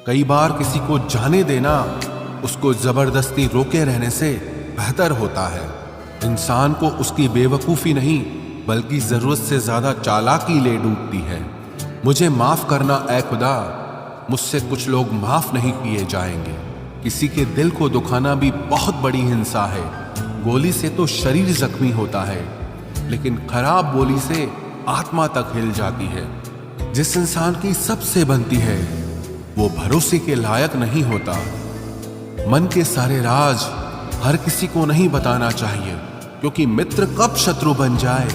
कई बार किसी को जाने देना उसको जबरदस्ती रोके रहने से बेहतर होता है। इंसान को उसकी बेवकूफ़ी नहीं बल्कि ज़रूरत से ज़्यादा चालाकी ले डूबती है। मुझे माफ़ करना ऐ खुदा, मुझसे कुछ लोग माफ़ नहीं किए जाएंगे। किसी के दिल को दुखाना भी बहुत बड़ी हिंसा है। गोली से तो शरीर जख्मी होता है, लेकिन खराब बोली से आत्मा तक हिल जाती है। जिस इंसान की सबसे बनती है वो भरोसे के लायक नहीं होता। मन के सारे राज हर किसी को नहीं बताना चाहिए, क्योंकि मित्र कब शत्रु बन जाए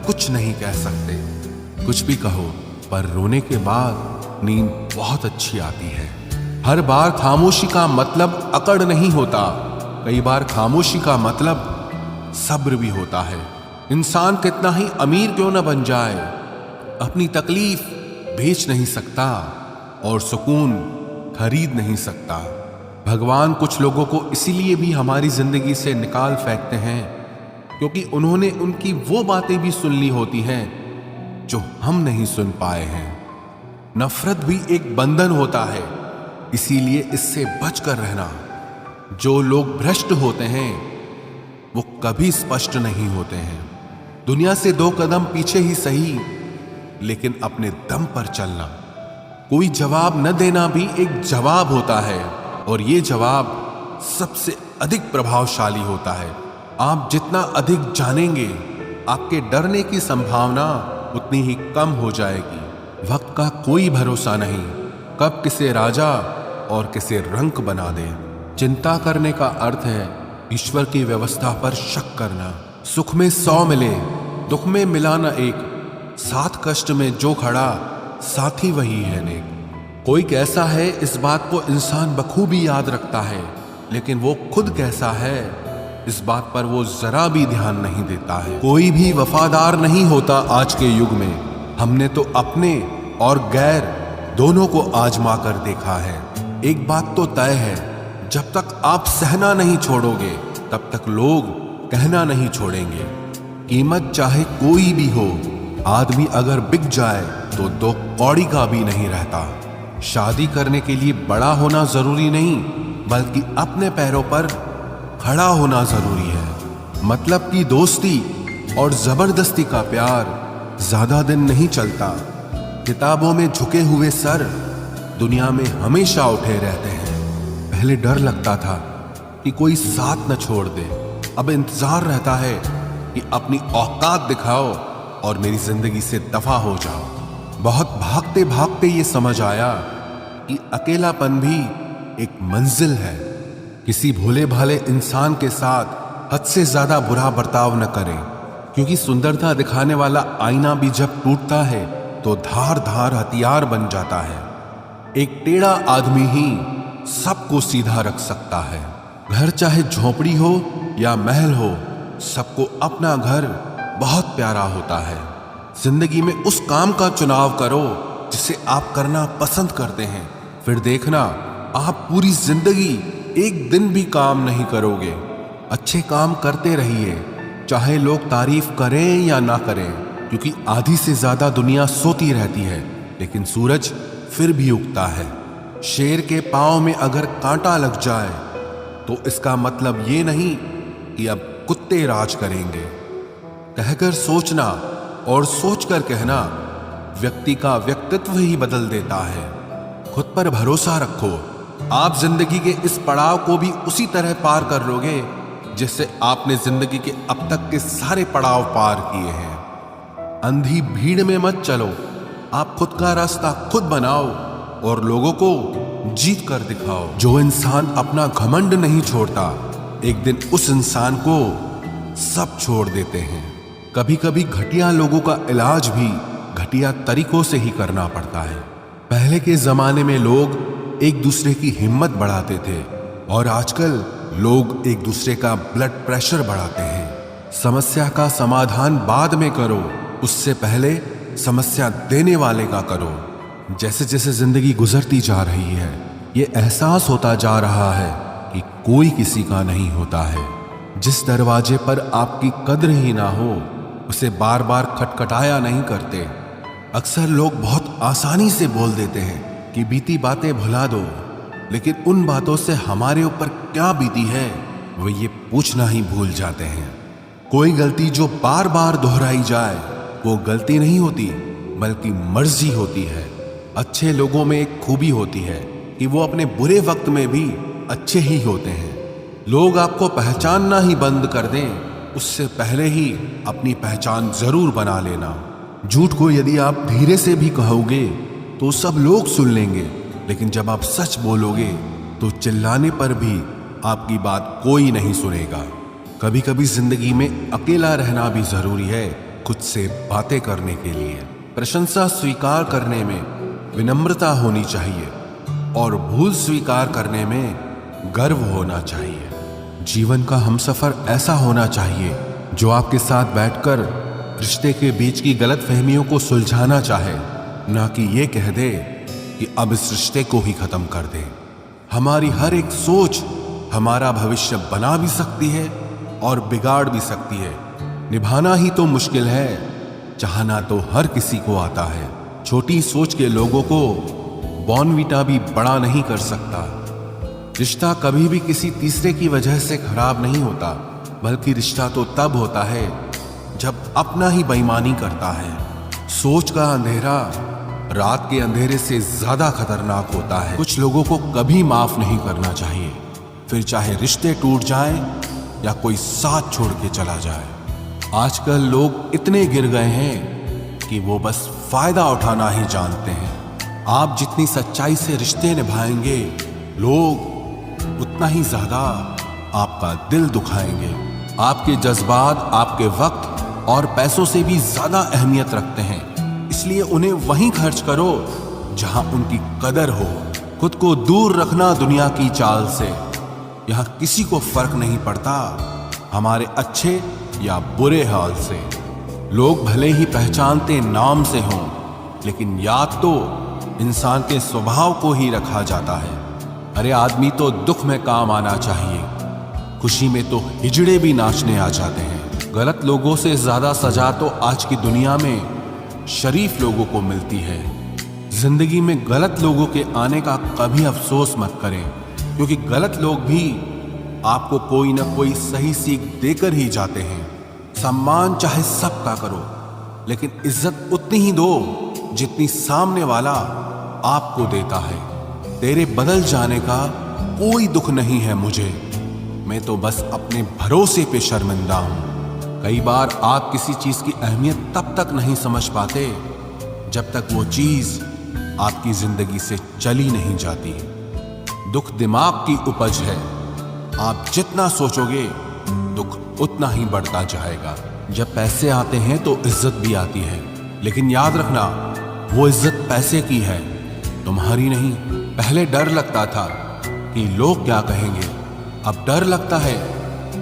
कुछ नहीं कह सकते। कुछ भी कहो, पर रोने के बाद नींद बहुत अच्छी आती है। हर बार खामोशी का मतलब अकड़ नहीं होता, कई बार खामोशी का मतलब सब्र भी होता है। इंसान कितना ही अमीर क्यों न बन जाए, अपनी तकलीफ बेच नहीं सकता और सुकून खरीद नहीं सकता। भगवान कुछ लोगों को इसीलिए भी हमारी जिंदगी से निकाल फेंकते हैं क्योंकि उन्होंने उनकी वो बातें भी सुननी होती हैं जो हम नहीं सुन पाए हैं। नफरत भी एक बंधन होता है, इसीलिए इससे बचकर रहना। जो लोग भ्रष्ट होते हैं वो कभी स्पष्ट नहीं होते हैं। दुनिया से 2 कदम पीछे ही सही, लेकिन अपने दम पर चलना। कोई जवाब न देना भी एक जवाब होता है, और ये जवाब सबसे अधिक प्रभावशाली होता है। आप जितना अधिक जानेंगे, आपके डरने की संभावना उतनी ही कम हो जाएगी। वक्त का कोई भरोसा नहीं, कब किसे राजा और किसे रंक बना दे। चिंता करने का अर्थ है ईश्वर की व्यवस्था पर शक करना। सुख में 100 मिले, दुख में मिला न एक। साथ कष्ट में जो खड़ा, साथी वही है नेक। कोई कैसा है इस बात को इंसान बखूबी याद रखता है, लेकिन वो खुद कैसा है इस बात पर वो जरा भी ध्यान नहीं देता है। कोई भी वफादार नहीं होता आज के युग में। हमने तो अपने और गैर दोनों को आजमा कर देखा है। एक बात तो तय है, जब तक आप सहना नहीं छोड़ोगे तब तक लोग कहना नहीं छोड़ेंगे। कीमत चाहे कोई भी हो, आदमी अगर बिक जाए तो 2 कौड़ी का भी नहीं रहता। शादी करने के लिए बड़ा होना जरूरी नहीं, बल्कि अपने पैरों पर खड़ा होना जरूरी है। मतलब की दोस्ती और जबरदस्ती का प्यार ज्यादा दिन नहीं चलता। किताबों में झुके हुए सर दुनिया में हमेशा उठे रहते हैं। पहले डर लगता था कि कोई साथ न छोड़ दे, अब इंतजार रहता है कि अपनी औकात दिखाओ और मेरी जिंदगी से दफा हो जाओ। बहुत भागते भागते ये समझ आया कि अकेलापन भी एक मंजिल है। किसी भोले भाले इंसान के साथ हद से ज्यादा बुरा बर्ताव न करें, क्योंकि सुंदरता दिखाने वाला आईना भी जब टूटता है तो धार धार हथियार बन जाता है। एक टेढ़ा आदमी ही सबको सीधा रख सकता है। घर चाहे झोपड़ी हो या महल हो, सबको अपना घर बहुत प्यारा होता है। जिंदगी में उस काम का चुनाव करो जिसे आप करना पसंद करते हैं, फिर देखना आप पूरी जिंदगी एक दिन भी काम नहीं करोगे। अच्छे काम करते रहिए, चाहे लोग तारीफ करें या ना करें, क्योंकि आधी से ज्यादा दुनिया सोती रहती है, लेकिन सूरज फिर भी उगता है। शेर के पांव में अगर कांटा लग जाए तो इसका मतलब ये नहीं कि अब कुत्ते राज करेंगे। कहकर सोचना और सोचकर कहना व्यक्ति का व्यक्तित्व ही बदल देता है। खुद पर भरोसा रखो, आप जिंदगी के इस पड़ाव को भी उसी तरह पार कर लोगे जिससे आपने जिंदगी के अब तक के सारे पड़ाव पार किए हैं। अंधी भीड़ में मत चलो, आप खुद का रास्ता खुद बनाओ और लोगों को जीत कर दिखाओ। जो इंसान अपना घमंड नहीं छोड़ता, एक दिन उस इंसान को सब छोड़ देते हैं। कभी कभी घटिया लोगों का इलाज भी घटिया तरीकों से ही करना पड़ता है। पहले के जमाने में लोग एक दूसरे की हिम्मत बढ़ाते थे, और आजकल लोग एक दूसरे का ब्लड प्रेशर बढ़ाते हैं। समस्या का समाधान बाद में करो, उससे पहले समस्या देने वाले का करो। जैसे जैसे जिंदगी गुजरती जा रही है, ये एहसास होता जा रहा है कि कोई किसी का नहीं होता है। जिस दरवाजे पर आपकी कद्र ही ना हो, उसे बार बार खटखटाया नहीं करते। अक्सर लोग बहुत आसानी से बोल देते हैं, कि बीती बातें भुला दो, लेकिन उन बातों से हमारे ऊपर क्या बीती है वो ये पूछना ही भूल जाते हैं। कोई गलती जो बार बार दोहराई जाए वो गलती नहीं होती बल्कि मर्जी होती है। अच्छे लोगों में एक खूबी होती है कि वो अपने बुरे वक्त में भी अच्छे ही होते हैं। लोग आपको पहचानना ही बंद कर दें उससे पहले ही अपनी पहचान जरूर बना लेना। झूठ को यदि आप धीरे से भी कहोगे तो सब लोग सुन लेंगे, लेकिन जब आप सच बोलोगे तो चिल्लाने पर भी आपकी बात कोई नहीं सुनेगा। कभी कभी जिंदगी में अकेला रहना भी जरूरी है खुद से बातें करने के लिए। प्रशंसा स्वीकार करने में विनम्रता होनी चाहिए और भूल स्वीकार करने में गर्व होना चाहिए। जीवन का हमसफर ऐसा होना चाहिए जो आपके साथ बैठकर रिश्ते के बीच की गलतफहमियों को सुलझाना चाहे, ना कि ये कह दे कि अब इस रिश्ते को ही खत्म कर दे। हमारी हर एक सोच हमारा भविष्य बना भी सकती है और बिगाड़ भी सकती है। निभाना ही तो मुश्किल है, चाहना तो हर किसी को आता है। छोटी सोच के लोगों को बॉर्नवीटा भी बड़ा नहीं कर सकता। रिश्ता कभी भी किसी तीसरे की वजह से खराब नहीं होता, बल्कि रिश्ता तो तब होता है जब अपना ही बेईमानी करता है। सोच का अंधेरा रात के अंधेरे से ज्यादा खतरनाक होता है। कुछ लोगों को कभी माफ नहीं करना चाहिए, फिर चाहे रिश्ते टूट जाएं या कोई साथ छोड़ के चला जाए। आजकल लोग इतने गिर गए हैं कि वो बस फायदा उठाना ही जानते हैं। आप जितनी सच्चाई से रिश्ते निभाएंगे, लोग उतना ही ज्यादा आपका दिल दुखाएंगे। आपके जज्बात आपके वक्त और पैसों से भी ज्यादा अहमियत रखते हैं, इसलिए उन्हें वहीं खर्च करो जहां उनकी कदर हो। खुद को दूर रखना दुनिया की चाल से। यहां किसी को फर्क नहीं पड़ता हमारे अच्छे या बुरे हाल से। लोग भले ही पहचानते नाम से हों, लेकिन याद तो इंसान के स्वभाव को ही रखा जाता है। अरे आदमी तो दुख में काम आना चाहिए, खुशी में तो हिजड़े भी नाचने आ जाते हैं। गलत लोगों से ज्यादा सजा तो आज की दुनिया में शरीफ लोगों को मिलती है। जिंदगी में गलत लोगों के आने का कभी अफसोस मत करें, क्योंकि गलत लोग भी आपको कोई ना कोई सही सीख देकर ही जाते हैं। सम्मान चाहे सबका करो, लेकिन इज्जत उतनी ही दो जितनी सामने वाला आपको देता है। तेरे बदल जाने का कोई दुख नहीं है मुझे, मैं तो बस अपने भरोसे पे शर्मिंदा हूं। कई बार आप किसी चीज की अहमियत तब तक नहीं समझ पाते जब तक वो चीज आपकी जिंदगी से चली नहीं जाती। दुख दिमाग की उपज है, आप जितना सोचोगे दुख उतना ही बढ़ता जाएगा। जब पैसे आते हैं तो इज्जत भी आती है, लेकिन याद रखना वो इज्जत पैसे की है, तुम्हारी नहीं। पहले डर लगता था कि लोग क्या कहेंगे, अब डर लगता है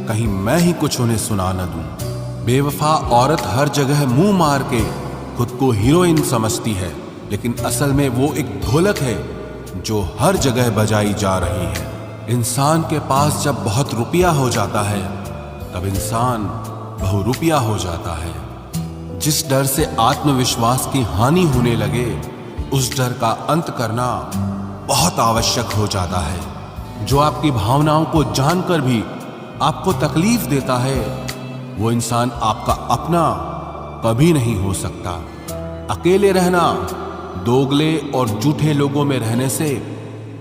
कहीं मैं ही कुछ उन्हें सुना न दूं। बेवफा औरत हर जगह मुंह मार के खुद को हीरोइन समझती है, लेकिन असल में वो एक ढोलक है जो हर जगह बजाई जा रही है। इंसान के पास जब बहुत रुपया हो जाता है तब इंसान बहुरुपया हो जाता है। जिस डर से आत्मविश्वास की हानि होने लगे, उस डर का अंत करना बहुत आवश्यक हो जाता है। जो आपकी भावनाओं को जानकर भी आपको तकलीफ देता है, वो इंसान आपका अपना कभी नहीं हो सकता। अकेले रहना दोगले और झूठे लोगों में रहने से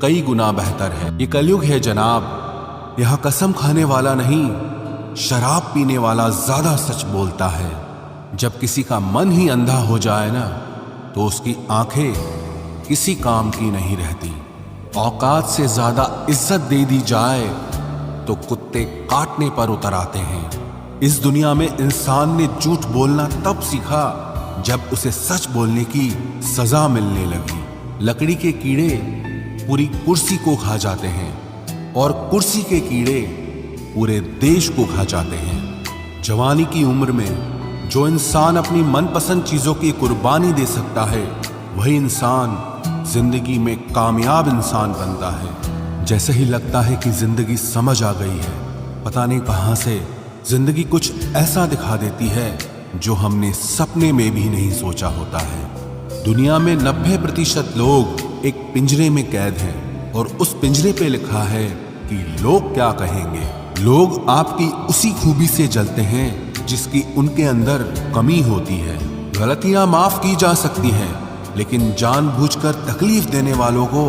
कई गुना बेहतर है। ये कलयुग है जनाब, यह कसम खाने वाला नहीं, शराब पीने वाला ज्यादा सच बोलता है। जब किसी का मन ही अंधा हो जाए ना, तो उसकी आंखें किसी काम की नहीं रहती। औकात से ज्यादा इज्जत दे दी जाए तो कुत्ते काटने पर उतर आते हैं। इस दुनिया में इंसान ने झूठ बोलना तब सीखा जब उसे सच बोलने की सजा मिलने लगी। लकड़ी के कीड़े पूरी कुर्सी को खा जाते हैं और कुर्सी के कीड़े पूरे देश को खा जाते हैं। जवानी की उम्र में जो इंसान अपनी मनपसंद चीजों की कुर्बानी दे सकता है, वही इंसान जिंदगी में कामयाब इंसान बनता है। जैसे ही लगता है कि जिंदगी समझ आ गई है, पता नहीं कहां से जिंदगी कुछ ऐसा दिखा देती है जो हमने सपने में भी नहीं सोचा होता है। दुनिया में 90% लोग एक पिंजरे में कैद हैं और उस पिंजरे पे लिखा है कि लोग क्या कहेंगे। लोग आपकी उसी खूबी से जलते हैं जिसकी उनके अंदर कमी होती है। गलतियां माफ की जा सकती हैं, लेकिन जानबूझकर तकलीफ देने वालों को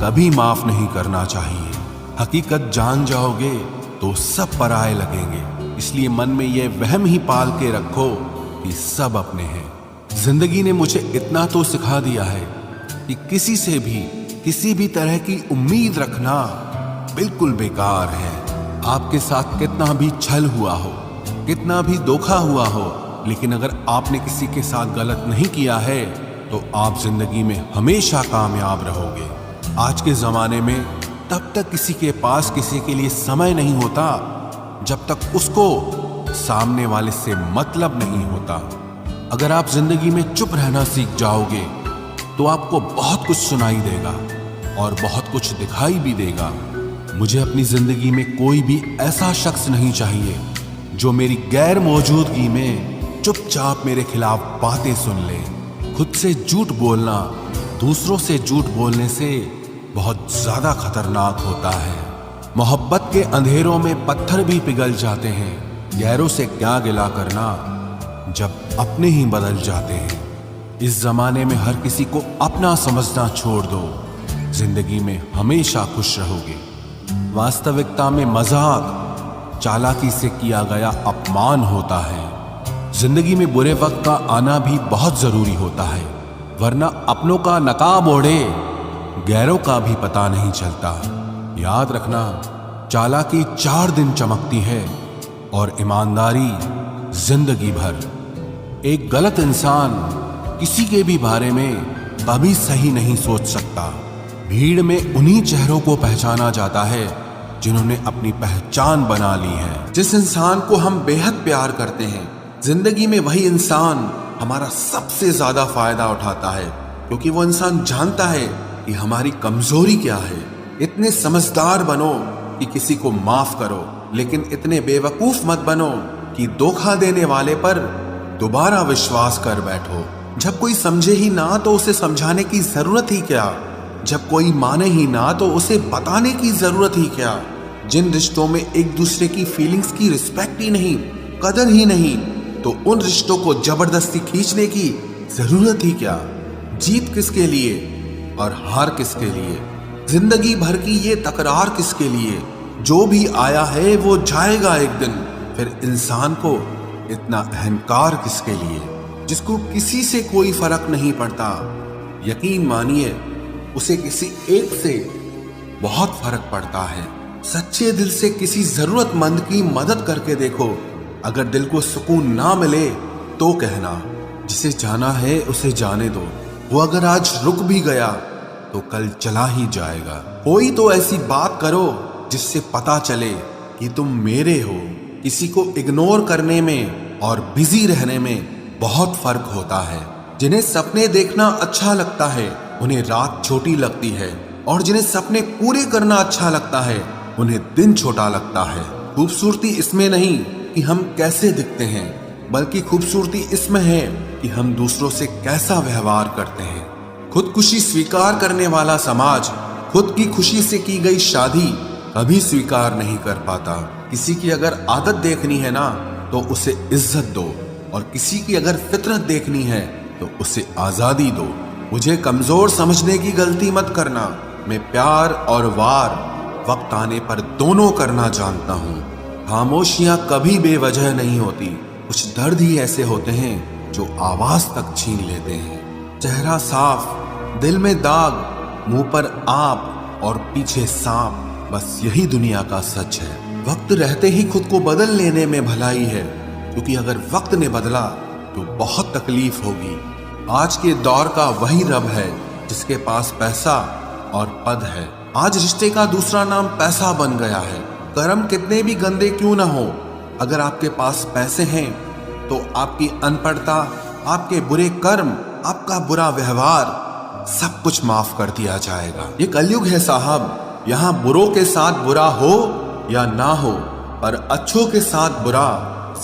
कभी माफ नहीं करना चाहिए। हकीकत जान जाओगे तो सब पराये लगेंगे, इसलिए मन में यह वहम ही पाल के रखो कि सब अपने हैं। जिंदगी ने मुझे इतना तो सिखा दिया है कि किसी से भी किसी भी तरह की उम्मीद रखना बिल्कुल बेकार है। आपके साथ कितना भी छल हुआ हो, कितना भी धोखा हुआ हो, लेकिन अगर आपने किसी के साथ गलत नहीं किया है तो आप जिंदगी में हमेशा कामयाब रहोगे। आज के जमाने में तब तक किसी के पास किसी के लिए समय नहीं होता जब तक उसको सामने वाले से मतलब नहीं होता। अगर आप जिंदगी में चुप रहना सीख जाओगे तो आपको बहुत कुछ सुनाई देगा और बहुत कुछ दिखाई भी देगा। मुझे अपनी जिंदगी में कोई भी ऐसा शख्स नहीं चाहिए जो मेरी गैर मौजूदगी में चुपचाप मेरे खिलाफ बातें सुन ले। खुद से झूठ बोलना दूसरों से झूठ बोलने से बहुत ज्यादा खतरनाक होता है। मोहब्बत के अंधेरों में पत्थर भी पिघल जाते हैं, गैरों से क्या गिला करना जब अपने ही बदल जाते हैं। इस जमाने में हर किसी को अपना समझना छोड़ दो, जिंदगी में हमेशा खुश रहोगे। वास्तविकता में मजाक चालाकी से किया गया अपमान होता है। जिंदगी में बुरे वक्त का आना भी बहुत जरूरी होता है, वरना अपनों का नकाब ओढ़े गैरों का भी पता नहीं चलता। याद रखना, चालाकी 4 दिन चमकती है और ईमानदारी जिंदगी भर। एक गलत इंसान किसी के भी बारे में कभी सही नहीं सोच सकता। भीड़ में उन्हीं चेहरों को पहचाना जाता है जिन्होंने अपनी पहचान बना ली है। जिस इंसान को हम बेहद प्यार करते हैं, जिंदगी में वही इंसान हमारा सबसे ज्यादा फायदा उठाता है, क्योंकि वो इंसान जानता है कि हमारी कमजोरी क्या है। इतने समझदार बनो कि किसी को माफ करो, लेकिन इतने बेवकूफ मत बनो कि धोखा देने वाले पर दोबारा विश्वास कर बैठो। जब कोई समझे ही ना तो उसे समझाने की जरूरत ही क्या। जब कोई माने ही ना तो उसे बताने की जरूरत ही क्या। जिन रिश्तों में एक दूसरे की फीलिंग्स की रिस्पेक्ट ही नहीं, कदर ही नहीं, तो उन रिश्तों को जबरदस्ती खींचने की जरूरत ही क्या। जीत किसके लिए और हार किसके लिए, जिंदगी भर की ये तकरार किसके लिए। जो भी आया है वो जाएगा एक दिन, फिर इंसान को इतना अहंकार किसके लिए, जिसको किसी से कोई फर्क नहीं पड़ता। यकीन मानिए, उसे किसी एक से बहुत फर्क पड़ता है। सच्चे दिल से किसी जरूरतमंद की मदद करके देखो। अगर दिल को सुकून ना मिले तो कहना, जिसे जाना है उसे जाने दो। वो अगर आज रुक भी गया तो कल चला ही जाएगा। कोई तो ऐसी बात करो जिससे पता चले कि तुम मेरे हो। किसी को इग्नोर करने में और बिजी रहने में बहुत फर्क होता है। जिन्हें सपने देखना अच्छा लगता है उन्हें रात छोटी लगती है, और जिन्हें सपने पूरे करना अच्छा लगता है उन्हें दिन छोटा लगता है। खूबसूरती इसमें नहीं कि हम कैसे दिखते हैं, बल्कि खूबसूरती इसमें है कि हम दूसरों से कैसा व्यवहार करते हैं। खुदकुशी स्वीकार करने वाला समाज खुद की खुशी से की गई शादी कभी स्वीकार नहीं कर पाता। किसी की अगर आदत देखनी है ना तो उसे इज्जत दो, और किसी की अगर फितरत देखनी है तो उसे आजादी दो। मुझे कमजोर समझने की गलती मत करना। मैं प्यार और वार वक्त आने पर दोनों करना जानता हूँ। खामोशियां कभी बेवजह नहीं होती। कुछ दर्द ही ऐसे होते हैं जो आवाज तक छीन लेते हैं। चेहरा साफ, दिल में दाग, मुंह पर आप और पीछे सांप, बस यही दुनिया का सच है। वक्त रहते ही खुद को बदल लेने में भलाई है, क्योंकि अगर वक्त ने बदला तो बहुत तकलीफ होगी। आज के दौर का वही रब है जिसके पास पैसा और पद है। आज रिश्ते का दूसरा नाम पैसा बन गया है। कर्म कितने भी गंदे क्यों ना हो, अगर आपके पास पैसे हैं तो आपकी अनपढ़ता, आपके बुरे कर्म, आपका बुरा व्यवहार सब कुछ माफ कर दिया जाएगा। ये कलयुग है साहब, यहाँ बुरों के साथ बुरा हो या ना हो, पर अच्छों के साथ बुरा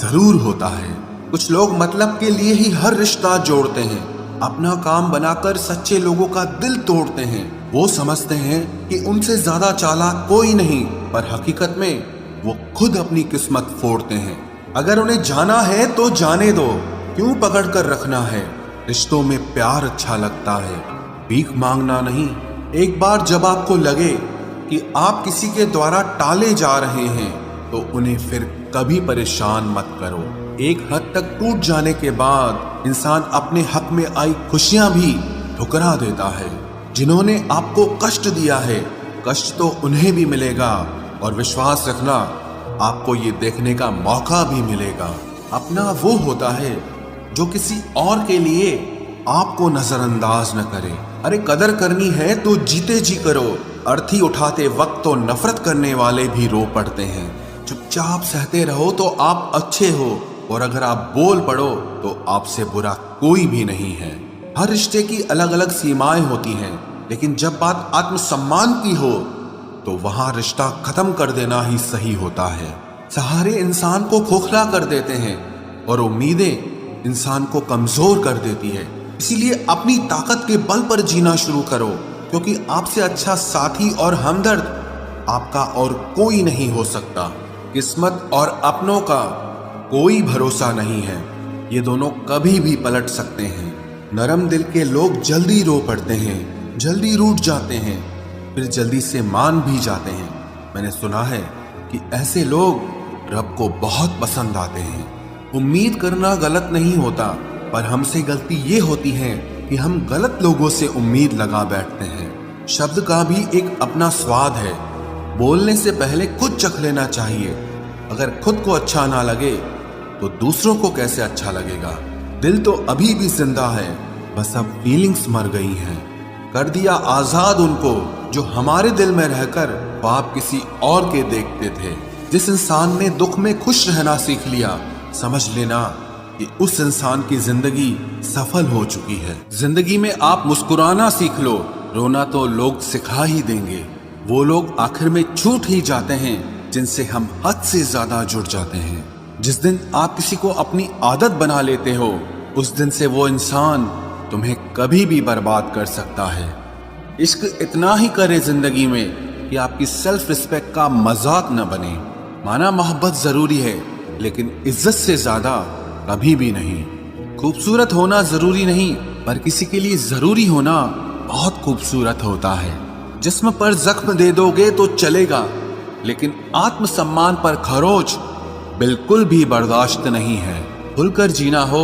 जरूर होता है। कुछ लोग मतलब के लिए ही हर रिश्ता जोड़ते हैं। अपना काम बनाकर सच्चे लोगों का दिल तोड़ते हैं। वो समझते हैं कि उनसे ज्यादा चालाक कोई नहीं, पर हकीकत में वो खुद अपनी किस्मत फोड़ते हैं। अगर उन्हें जाना है तो जाने दो, क्यों पकड़ कर रखना है। रिश्तों में प्यार अच्छा लगता है, भीख मांगना नहीं। एक बार जब आपको लगे कि आप किसी के द्वारा टाले जा रहे हैं तो उन्हें फिर कभी परेशान मत करो। एक हद तक टूट जाने के बाद इंसान अपने हक में आई खुशियां भी ठुकरा देता है। जिन्होंने आपको कष्ट दिया है, कष्ट तो उन्हें भी मिलेगा, और विश्वास रखना आपको ये देखने का मौका भी मिलेगा। अपना वो होता है जो किसी और के लिए आपको नजरअंदाज न करे। अरे कदर करनी है तो जीते जी करो। अर्थी उठाते वक्त तो नफरत करने वाले भी रो पड़ते हैं। चुपचाप सहते रहो तो आप अच्छे हो, और अगर आप बोल पड़ो तो आपसे बुरा कोई भी नहीं है। हर रिश्ते की अलग अलग सीमाएं होती हैं, लेकिन जब बात आत्मसम्मान की हो तो वहां रिश्ता खत्म कर देना ही सही होता है। सहारे इंसान को खोखला कर देते हैं और उम्मीदें इंसान को कमजोर कर देती है। इसीलिए अपनी ताकत के बल पर जीना शुरू करो, क्योंकि आपसे अच्छा साथी और हमदर्द आपका और कोई नहीं हो सकता। किस्मत और अपनों का कोई भरोसा नहीं है, ये दोनों कभी भी पलट सकते हैं। नरम दिल के लोग जल्दी रो पड़ते हैं, जल्दी रूठ जाते हैं, फिर जल्दी से मान भी जाते हैं। मैंने सुना है कि ऐसे लोग रब को बहुत पसंद आते हैं। उम्मीद करना गलत नहीं होता, पर हमसे गलती ये होती है कि हम गलत लोगों से उम्मीद लगा बैठते हैं। शब्द का भी एक अपना स्वाद है, बोलने से पहले खुद चख लेना चाहिए। अगर खुद को अच्छा ना लगे तो दूसरों को कैसे अच्छा लगेगा। दिल तो अभी भी जिंदा है, बस अब फीलिंग्स मर गई हैं। कर दिया आजाद उनको जो हमारे दिल में रहकर ख्वाब किसी और के देखते थे। जिस इंसान ने दुख में खुश रहना सीख लिया, समझ लेना कि उस इंसान की जिंदगी सफल हो चुकी है। जिंदगी में आप मुस्कुराना सीख लो, रोना तो लोग सिखा ही देंगे। वो लोग आखिर में छूट ही जाते हैं जिनसे हम हद से ज्यादा जुड़ जाते हैं। जिस दिन आप किसी को अपनी आदत बना लेते हो, उस दिन से वो इंसान तुम्हें कभी भी बर्बाद कर सकता है। इश्क इतना ही करे जिंदगी में कि आपकी सेल्फ रिस्पेक्ट का मजाक न बने। माना मोहब्बत जरूरी है, लेकिन इज्जत से ज्यादा कभी भी नहीं। खूबसूरत होना जरूरी नहीं, पर किसी के लिए जरूरी होना बहुत खूबसूरत होता है। जिस्म पर जख्म दे दोगे तो चलेगा, लेकिन आत्मसम्मान पर खरोच बिल्कुल भी बर्दाश्त नहीं है। खुलकर जीना हो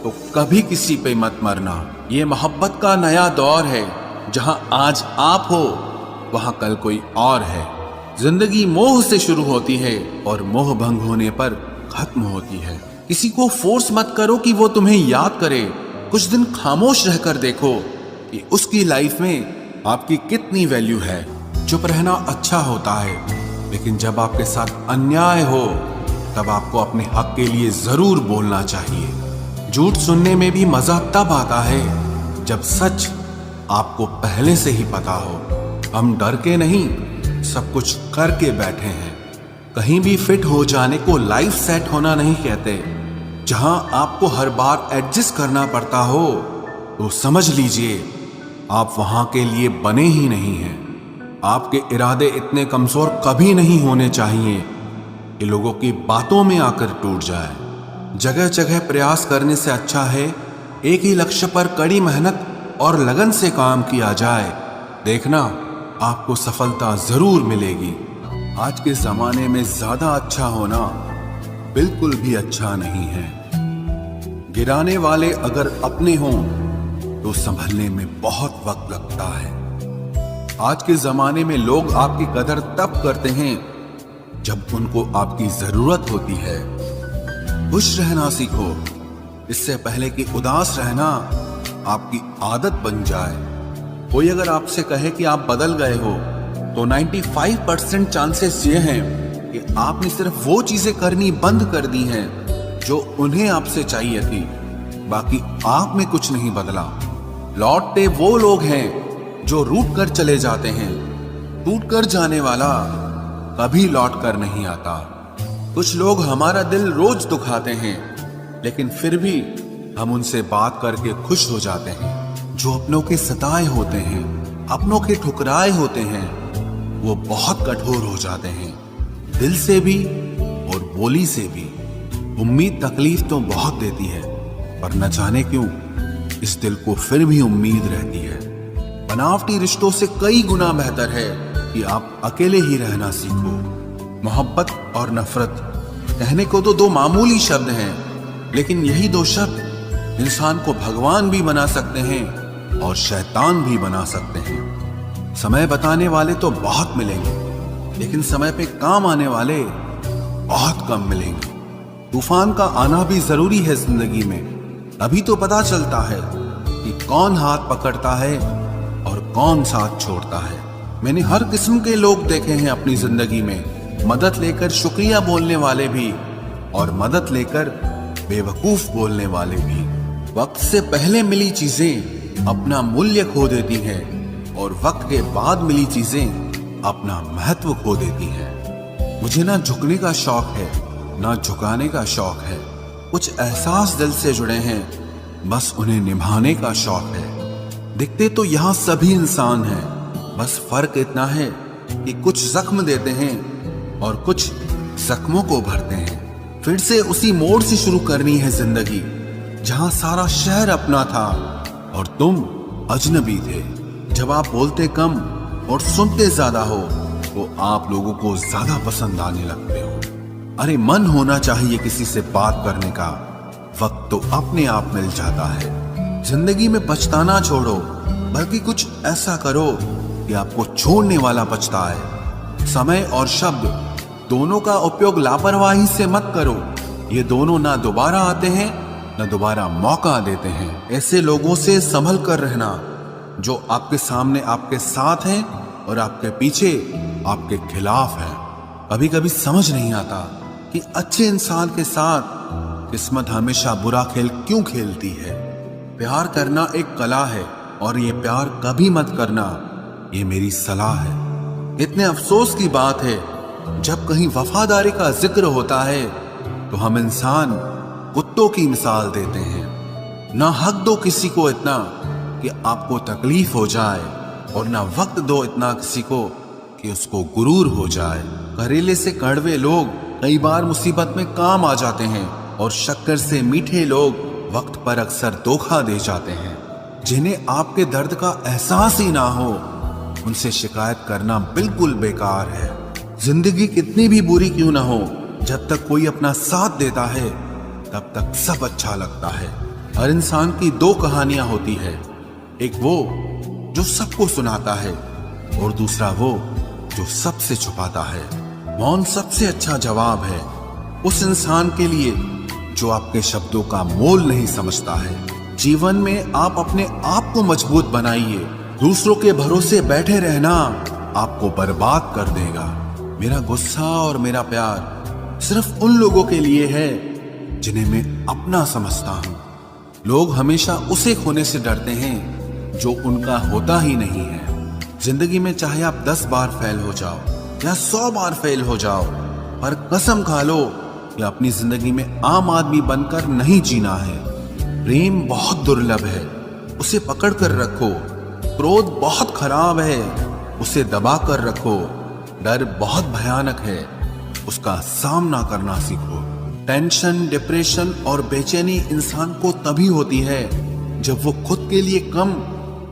तो कभी किसी पे मत मरना। ये मोहब्बत का नया दौर है, जहां आज आप हो वहां कल कोई और है। जिंदगी मोह से शुरू होती है और मोह भंग होने पर खत्म होती है। किसी को फोर्स मत करो कि वो तुम्हें याद करे। कुछ दिन खामोश रहकर देखो कि उसकी लाइफ में आपकी कितनी वैल्यू है। चुप रहना अच्छा होता है, लेकिन जब आपके साथ अन्याय हो तब आपको अपने हक के लिए जरूर बोलना चाहिए। झूठ सुनने में भी मजा तब आता है जब सच आपको पहले से ही पता हो। हम डर के नहीं, सब कुछ करके बैठे हैं। कहीं भी फिट हो जाने को लाइफ सेट होना नहीं कहते। जहां आपको हर बार एडजस्ट करना पड़ता हो तो समझ लीजिए आप वहां के लिए बने ही नहीं हैं। आपके इरादे इतने कमजोर कभी नहीं होने चाहिए कि लोगों की बातों में आकर टूट जाए। जगह जगह प्रयास करने से अच्छा है एक ही लक्ष्य पर कड़ी मेहनत और लगन से काम किया जाए। देखना आपको सफलता जरूर मिलेगी। आज के जमाने में ज्यादा अच्छा होना बिल्कुल भी अच्छा नहीं है। गिराने वाले अगर अपने हों तो संभलने में बहुत वक्त लगता है। आज के जमाने में लोग आपकी कदर तब करते हैं जब उनको आपकी जरूरत होती है। खुश रहना सीखो, इससे पहले कि उदास रहना आपकी आदत बन जाए। कोई अगर आपसे कहे कि आप बदल गए हो तो 95% चांसेस ये हैं कि आपने सिर्फ वो चीजें करनी बंद कर दी हैं जो उन्हें आपसे चाहिए थी। बाकी आप में कुछ नहीं बदला। लौटते वो लोग हैं जो रूठ कर चले जाते हैं। टूट कर जाने वाला कभी लौट कर नहीं आता। कुछ लोग हमारा दिल रोज दुखाते हैं, लेकिन फिर भी हम उनसे बात करके खुश हो जाते हैं। जो अपनों के सताए होते हैं, अपनों के ठुकराए होते हैं, वो बहुत कठोर हो जाते हैं, दिल से भी और बोली से भी। उम्मीद तकलीफ तो बहुत देती है, पर न जाने क्यों इस दिल को फिर भी उम्मीद रहती है। बनावटी रिश्तों से कई गुना बेहतर है कि आप अकेले ही रहना सीखो। मोहब्बत और नफरत कहने को तो दो मामूली शब्द हैं, लेकिन यही दो शब्द इंसान को भगवान भी बना सकते हैं और शैतान भी बना सकते हैं। समय बताने वाले तो बहुत मिलेंगे, लेकिन समय पे काम आने वाले बहुत कम मिलेंगे। तूफान का आना भी जरूरी है जिंदगी में, तभी तो पता चलता है कि कौन हाथ पकड़ता है और कौन साथ छोड़ता है। मैंने हर किस्म के लोग देखे हैं अपनी जिंदगी में, मदद लेकर शुक्रिया बोलने वाले भी और मदद लेकर बेवकूफ बोलने वाले भी। वक्त से पहले मिली चीजें अपना मूल्य खो देती हैं और वक्त के बाद मिली चीजें अपना महत्व खो देती हैं। मुझे ना झुकने का शौक है, ना झुकाने का शौक है। कुछ एहसास दिल से जुड़े हैं, बस उन्हें निभाने का शौक है। दिखते तो यहाँ सभी इंसान हैं, बस फर्क इतना है कि कुछ जख्म देते हैं और कुछ जख्मों को भरते हैं। फिर से उसी मोड़ से शुरू करनी है जिंदगी, जहां सारा शहर अपना था और तुम अजनबी थे। जब आप बोलते कम और सुनते ज्यादा हो, तो आप लोगों को ज्यादा पसंद आने लगते हो। अरे मन होना चाहिए किसी से बात करने का, वक्त तो अपने आप मिल जाता है। जिंदगी में पछताना छोड़ो, बल्कि कुछ ऐसा करो कि आपको छोड़ने वाला पछताए। समय और शब्द दोनों का उपयोग लापरवाही से मत करो, ये दोनों ना दोबारा आते हैं ना दोबारा मौका देते हैं। ऐसे लोगों से संभल कर रहना जो आपके सामने आपके साथ हैं और आपके पीछे आपके खिलाफ हैं। कभी कभी समझ नहीं आता कि अच्छे इंसान के साथ किस्मत हमेशा बुरा खेल क्यों खेलती है। प्यार करना एक कला है और ये प्यार कभी मत करना, ये मेरी सलाह है। इतने अफसोस की बात है, जब कहीं वफादारी का जिक्र होता है तो हम इंसान कुत्तों की मिसाल देते हैं। ना हक दो किसी को इतना कि आपको तकलीफ हो जाए, और ना वक्त दो इतना किसी को कि उसको गुरूर हो जाए। करेले से कड़वे लोग कई बार मुसीबत में काम आ जाते हैं, और शक्कर से मीठे लोग वक्त पर अक्सर धोखा दे जाते हैं। जिन्हें आपके दर्द का एहसास ही ना हो, उनसे शिकायत करना बिल्कुल बेकार है। जिंदगी कितनी भी बुरी क्यों ना हो, जब तक कोई अपना साथ देता है तब तक सब अच्छा लगता है। हर इंसान की दो कहानियां होती है, एक वो जो सबको सुनाता है और दूसरा वो जो सबसे छुपाता है। मौन सबसे अच्छा जवाब है उस इंसान के लिए जो आपके शब्दों का मोल नहीं समझता है। जीवन में आप अपने आप को मजबूत बनाइए, दूसरों के भरोसे बैठे रहना आपको बर्बाद कर देगा। मेरा गुस्सा और मेरा प्यार सिर्फ उन लोगों के लिए है जिन्हें मैं अपना समझता हूँ। लोग हमेशा उसे खोने से डरते हैं जो उनका होता ही नहीं है। जिंदगी में चाहे आप 10 बार फेल हो जाओ या 100 बार फेल हो जाओ, पर कसम खा लो कि अपनी जिंदगी में आम आदमी बनकर नहीं जीना है। प्रेम बहुत दुर्लभ है, उसे पकड़ कर रखो। क्रोध बहुत खराब है, उसे दबा कर रखो। डर बहुत भयानक है, उसका सामना करना सीखो। टेंशन, डिप्रेशन और बेचैनी इंसान को तभी होती है जब वो खुद के लिए कम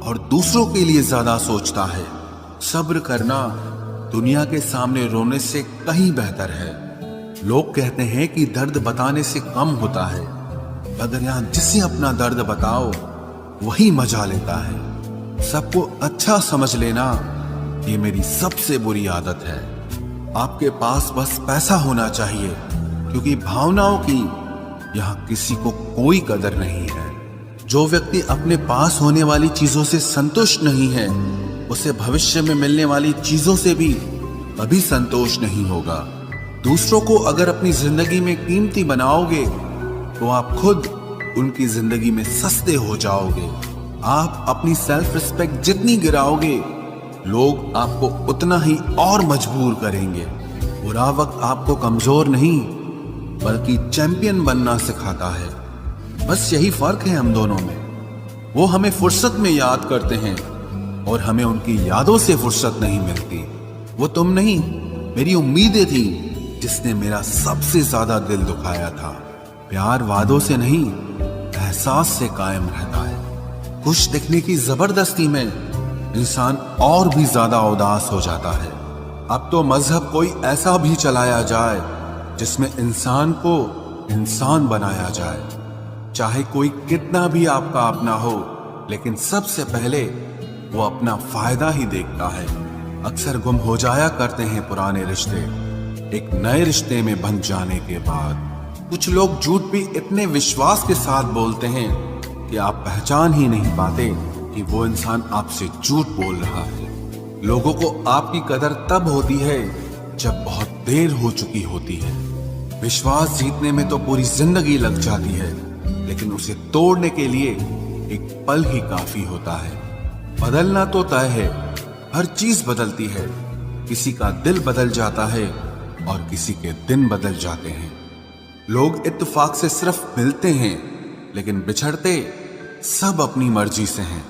और दूसरों के लिए ज्यादा सोचता है। सब्र करना दुनिया के सामने रोने से कहीं बेहतर है। लोग कहते हैं कि दर्द बताने से कम होता है, मगर यहाँ जिसे अपना दर्द बताओ वही मजा लेता है। सबको अच्छा समझ लेना ये मेरी सबसे बुरी आदत है। आपके पास बस पैसा होना चाहिए, क्योंकि भावनाओं की यहाँ किसी को कोई कदर नहीं है। जो व्यक्ति अपने पास होने वाली चीजों से संतुष्ट नहीं है, उसे भविष्य में मिलने वाली चीजों से भी कभी संतोष नहीं होगा। दूसरों को अगर अपनी जिंदगी में कीमती बनाओगे तो आप खुद उनकी जिंदगी में सस्ते हो जाओगे। आप अपनी सेल्फ रिस्पेक्ट जितनी गिराओगे, लोग आपको उतना ही और मजबूर करेंगे। बुरा वक्त आपको कमजोर नहीं बल्कि चैंपियन बनना सिखाता है। बस यही फर्क है हम दोनों में। वो हमें फुर्सत में याद करते हैं और हमें उनकी यादों से फुर्सत नहीं मिलती। वो तुम नहीं, मेरी उम्मीदें थी जिसने मेरा सबसे ज्यादा दिल दुखाया था। प्यार वादों से नहीं, एहसास से कायम रहता है। खुश दिखने की जबरदस्ती में इंसान और भी ज्यादा उदास हो जाता है। अब तो मजहब कोई ऐसा भी चलाया जाए जिसमें इंसान को इंसान बनाया जाए। चाहे कोई कितना भी आपका अपना हो, लेकिन सबसे पहले वो अपना फायदा ही देखता है। अक्सर गुम हो जाया करते हैं पुराने रिश्ते एक नए रिश्ते में बन जाने के बाद। कुछ लोग झूठ भी इतने विश्वास के साथ बोलते हैं कि आप पहचान ही नहीं पाते कि वो इंसान आपसे झूठ बोल रहा है। लोगों को आपकी कदर तब होती है जब बहुत देर हो चुकी होती है। विश्वास जीतने में तो पूरी जिंदगी लग जाती है, लेकिन उसे तोड़ने के लिए एक पल ही काफी होता है। बदलना तो तय है, हर चीज बदलती है। किसी का दिल बदल जाता है और किसी के दिन बदल जाते हैं। लोग इत्तेफाक से सिर्फ मिलते हैं, लेकिन बिछड़ते सब अपनी मर्जी से हैं।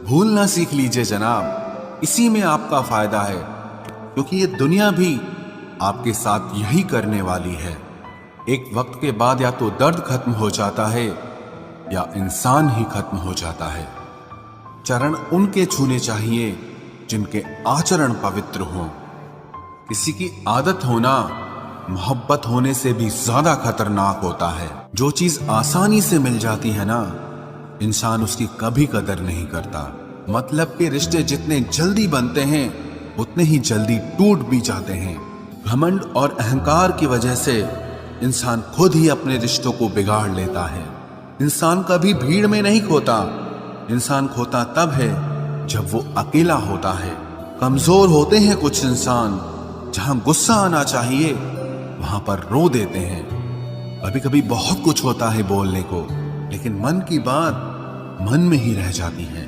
भूलना सीख लीजिए जनाब, इसी में आपका फायदा है, क्योंकि ये दुनिया भी आपके साथ यही करने वाली है। एक वक्त के बाद या तो दर्द खत्म हो जाता है या इंसान ही खत्म हो जाता है। चरण उनके छूने चाहिए जिनके आचरण पवित्र हों। किसी की आदत होना मोहब्बत होने से भी ज्यादा खतरनाक होता है। जो चीज आसानी से मिल जाती है ना, इंसान उसकी कभी कदर नहीं करता। मतलब के रिश्ते जितने जल्दी बनते हैं उतने ही जल्दी टूट भी जाते हैं। घमंड और अहंकार की वजह से इंसान खुद ही अपने रिश्तों को बिगाड़ लेता है। इंसान कभी भीड़ में नहीं खोता, इंसान खोता तब है जब वो अकेला होता है। कमजोर होते हैं कुछ इंसान, जहां गुस्सा आना चाहिए वहां पर रो देते हैं। कभी कभी बहुत कुछ होता है बोलने को, लेकिन मन की बात मन में ही रह जाती है।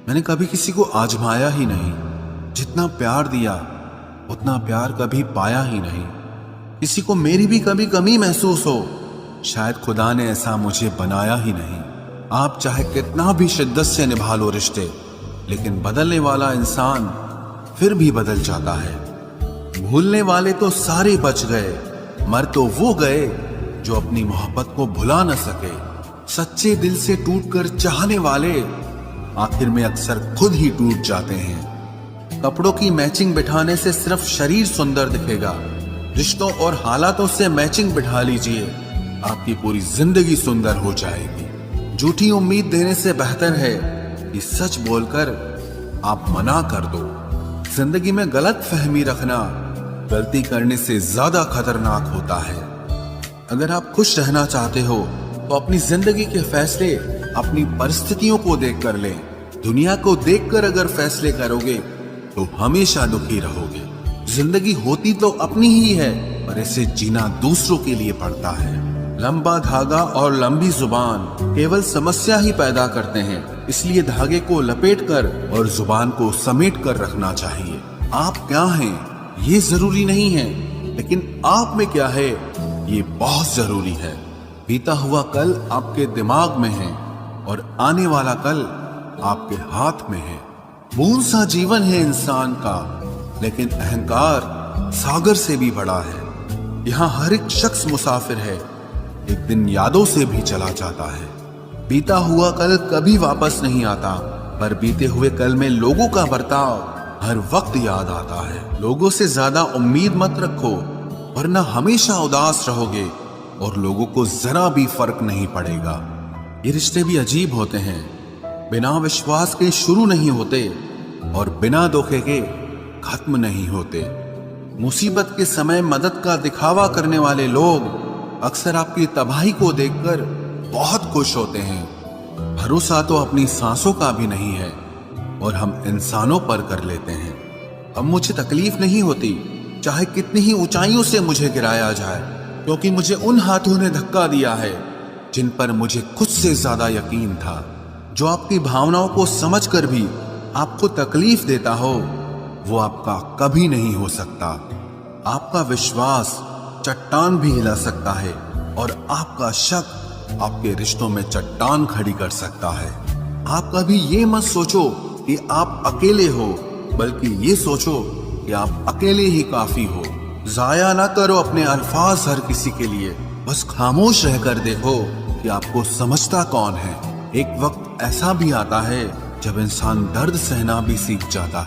मैंने कभी किसी को आजमाया ही नहीं। जितना प्यार दिया उतना प्यार कभी पाया ही नहीं। किसी को मेरी भी कभी कमी महसूस हो, शायद खुदा ने ऐसा मुझे बनाया ही नहीं। आप चाहे कितना भी शिद्दत से निभा लो रिश्ते, लेकिन बदलने वाला इंसान फिर भी बदल जाता है। भूलने वाले तो सारे बच गए, मर तो वो गए जो अपनी मोहब्बत को भुला न सके। सच्चे दिल से टूटकर चाहने वाले आखिर में अक्सर खुद ही टूट जाते हैं। कपड़ों की मैचिंग बिठाने से सिर्फ शरीर सुंदर दिखेगा। रिश्तों और हालातों से मैचिंग बिठा लीजिए, आपकी पूरी जिंदगी सुंदर हो जाएगी। झूठी उम्मीद देने से बेहतर है कि सच बोलकर आप मना कर दो। जिंदगी में गलत फहमी रखना गलती करने से ज्यादा खतरनाक होता है। अगर आप खुश रहना चाहते हो तो अपनी जिंदगी के फैसले अपनी परिस्थितियों को देखकर लें। दुनिया को देखकर अगर फैसले करोगे तो हमेशा दुखी रहोगे। जिंदगी होती तो अपनी ही है, पर इसे जीना दूसरों के लिए पड़ता है। लंबा धागा और लंबी जुबान केवल समस्या ही पैदा करते हैं, इसलिए धागे को लपेटकर और जुबान को समेट कर रखना चाहिए। आप क्या हैं ये जरूरी नहीं है, लेकिन आप में क्या है ये बहुत जरूरी है। बीता हुआ कल आपके दिमाग में है और आने वाला कल आपके हाथ में है। बूंद सा जीवन है इंसान का, लेकिन अहंकार सागर से भी बड़ा है। यहाँ हर एक शख्स मुसाफिर है, एक दिन यादों से भी चला जाता है। बीता हुआ कल कभी वापस नहीं आता, पर बीते हुए कल में लोगों का बर्ताव हर वक्त याद आता है। लोगों से ज्यादा उम्मीद मत रखो, वरना हमेशा उदास रहोगे और लोगों को जरा भी फर्क नहीं पड़ेगा। ये रिश्ते भी अजीब होते हैं, बिना विश्वास के शुरू नहीं होते और बिना धोखे के खत्म नहीं होते। मुसीबत के समय मदद का दिखावा करने वाले लोग अक्सर आपकी तबाही को देखकर बहुत खुश होते हैं। भरोसा तो अपनी सांसों का भी नहीं है और हम इंसानों पर कर लेते हैं। अब मुझे तकलीफ नहीं होती, चाहे कितनी ही ऊंचाइयों से मुझे गिराया जाए, क्योंकि मुझे उन हाथों ने धक्का दिया है जिन पर मुझे खुद से ज्यादा यकीन था। जो आपकी भावनाओं को समझकर भी आपको तकलीफ देता हो, वो आपका कभी नहीं हो सकता। आपका विश्वास चट्टान भी हिला सकता है और आपका शक आपके रिश्तों में चट्टान खड़ी कर सकता है। आप कभी ये मत सोचो कि आप अकेले हो, बल्कि ये सोचो कि आप अकेले ही काफी हो। जाया ना करो अपने अल्फाज हर किसी के लिए, बस खामोश रहकर देखो कि आपको समझता कौन है। एक वक्त ऐसा भी आता है जब इंसान दर्द सहना भी सीख जाता है।